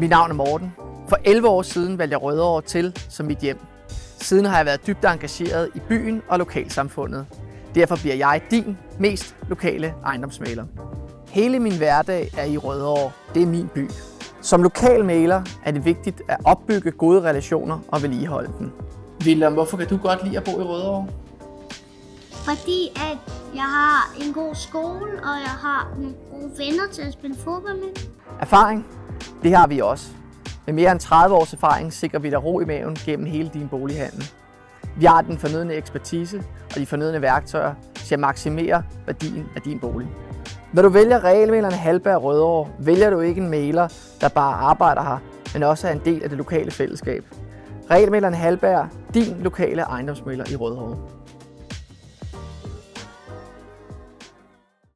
Mit navn er Morten. For 11 år siden valgte jeg Rødovre til som mit hjem. Siden har jeg været dybt engageret i byen og lokalsamfundet. Derfor bliver jeg din mest lokale ejendomsmægler. Hele min hverdag er i Rødovre. Det er min by. Som lokal mægler er det vigtigt at opbygge gode relationer og vedligeholde dem. William, hvorfor kan du godt lide at bo i Rødovre? Fordi at jeg har en god skole, og jeg har nogle gode venner til at spille fodbold med. Erfaring? Det har vi også. Med mere end 30 års erfaring sikrer vi dig ro i maven gennem hele din bolighandel. Vi har den fornødne ekspertise og de fornødne værktøjer til at maksimere værdien af din bolig. Når du vælger Realmæglerne Hallberg Rødovre, vælger du ikke en mægler, der bare arbejder her, men også er en del af det lokale fællesskab. Realmæglerne Hallberg, din lokale ejendomsmægler i Rødovre.